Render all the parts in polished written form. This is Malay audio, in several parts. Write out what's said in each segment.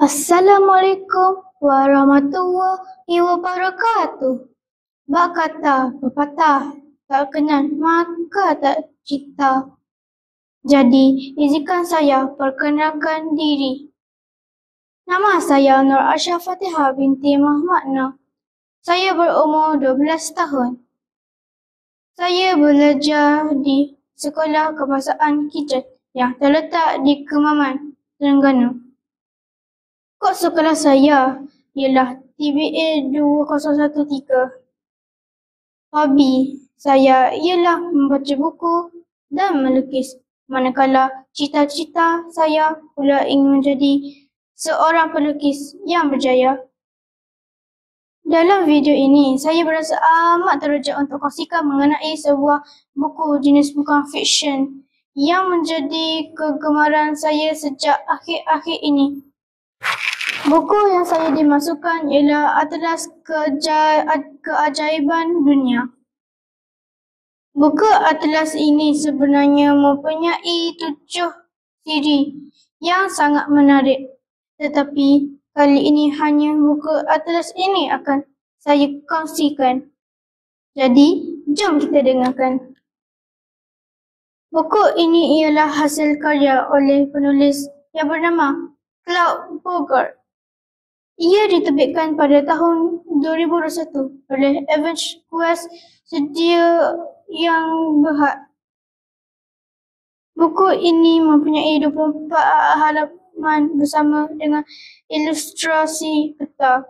Assalamualaikum warahmatullahi wabarakatuh. Bak kata pepatah, tak kenal maka tak cinta. Jadi, izinkan saya perkenalkan diri. Nama saya Nur Aisyah Fatihah binti Muhammad Noh. Saya berumur 12 tahun. Saya belajar di Sekolah Kebahasaan Kicet yang terletak di Kemaman, Terengganu. Kod sekolah saya ialah TBA 2013. Hobi saya ialah membaca buku dan melukis. Manakala cita-cita saya pula ingin menjadi seorang pelukis yang berjaya. Dalam video ini, saya berasa amat teruja untuk kongsikan mengenai sebuah buku jenis bukan fiksyen yang menjadi kegemaran saya sejak akhir-akhir ini. Buku yang saya dimasukkan ialah Atlas Keajaiban Dunia. Buku Atlas ini sebenarnya mempunyai 7 siri yang sangat menarik. Tetapi kali ini hanya buku Atlas ini akan saya kongsikan. Jadi, jom kita dengarkan. Buku ini ialah hasil karya oleh penulis yang bernama Claude Bogart. Ia diterbitkan pada tahun 2021 oleh Avenged Quest Studio yang Berhad. Buku ini mempunyai 24 halaman bersama dengan ilustrasi peta,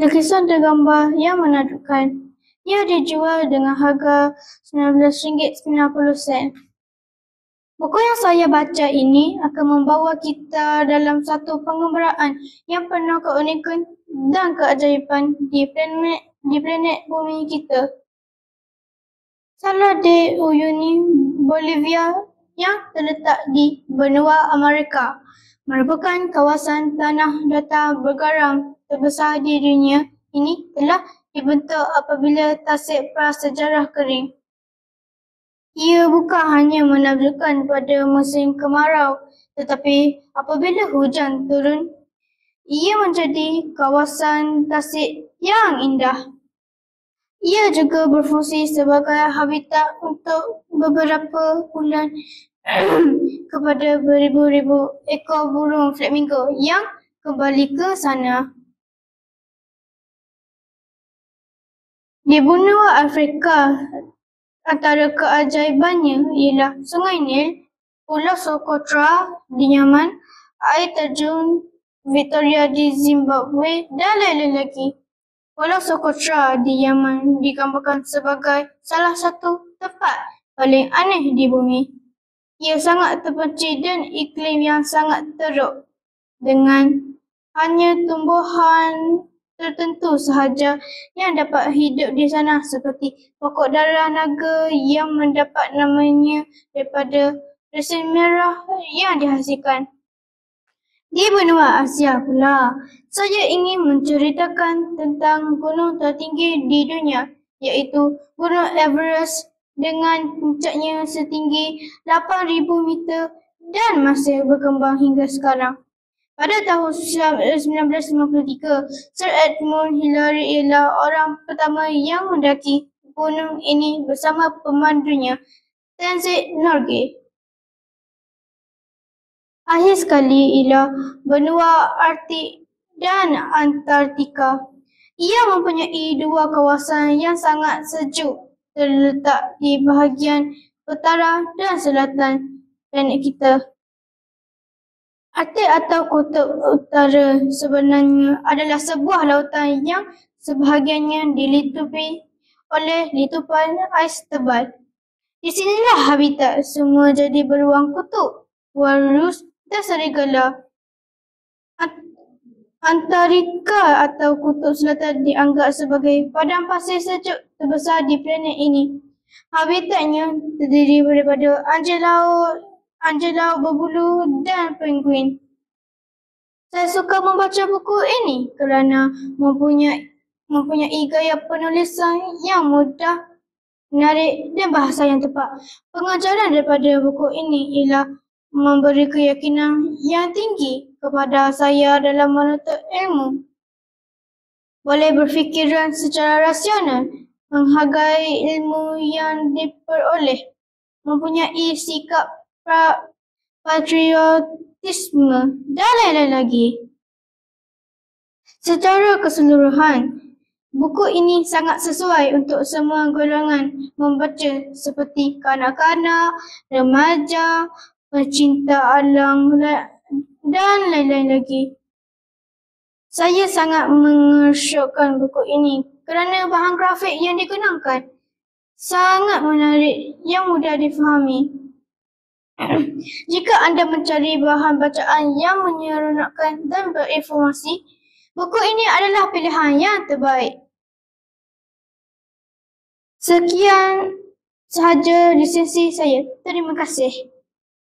lukisan dan gambar yang menakjubkan. Ia dijual dengan harga RM19.90. Buku yang saya baca ini akan membawa kita dalam satu pengembaraan yang penuh keunikan dan keajaiban di planet bumi kita. Salah de Uyuni, Bolivia yang terletak di benua Amerika merupakan kawasan tanah datar bergaram terbesar di dunia. Ini telah dibentuk apabila tasik prasejarah kering. Ia bukan hanya menakjubkan pada musim kemarau, tetapi apabila hujan turun, ia menjadi kawasan tasik yang indah. Ia juga berfungsi sebagai habitat untuk beberapa bulan kepada beribu-ribu ekor burung flamingo yang kembali ke sana. Di benua Afrika, antara keajaibannya ialah Sungai Nil, Pulau Socotra di Yaman, air terjun Victoria di Zimbabwe dan lain-lain lagi. Pulau Socotra di Yaman digambarkan sebagai salah satu tempat paling aneh di bumi. Ia sangat terpencil dan iklim yang sangat teruk dengan hanya tumbuhan tertentu sahaja yang dapat hidup di sana seperti pokok darah naga yang mendapat namanya daripada resin merah yang dihasilkan. Di benua Asia pula, saya ingin menceritakan tentang gunung tertinggi di dunia, iaitu Gunung Everest dengan puncaknya setinggi 8,000 meter dan masih berkembang hingga sekarang. Pada tahun 1953, Sir Edmund Hillary ialah orang pertama yang mendaki gunung ini bersama pemandunya, Tenzing Norgay. Akhir sekali ialah benua Arktik dan Antartika. Ia mempunyai 2 kawasan yang sangat sejuk terletak di bahagian utara dan selatan planet kita. Arktik atau Kutub Utara sebenarnya adalah sebuah lautan yang sebahagiannya dilitupi oleh litupan ais tebal. Di sinilah habitat semua jadi beruang kutub, walrus dan serigala. Antartika atau Kutub Selatan dianggap sebagai padang pasir sejuk terbesar di planet ini. Habitatnya terdiri daripada anjing laut berbulu dan penguin. Saya suka membaca buku ini kerana mempunyai gaya penulisan yang mudah, menarik dan bahasa yang tepat. Pengajaran daripada buku ini ialah memberi keyakinan yang tinggi kepada saya dalam menuntut ilmu. Boleh berfikiran secara rasional, menghargai ilmu yang diperoleh, mempunyai sikap patriotisme dan lain-lain lagi. Secara keseluruhan, buku ini sangat sesuai untuk semua golongan membaca seperti kanak-kanak, remaja, pecinta alam dan lain-lain lagi. Saya sangat mengersyokkan buku ini kerana bahan grafik yang digunakan sangat menarik yang mudah difahami. Jika anda mencari bahan bacaan yang menyeronokkan dan berinformasi, buku ini adalah pilihan yang terbaik. Sekian sahaja resensi saya. Terima kasih.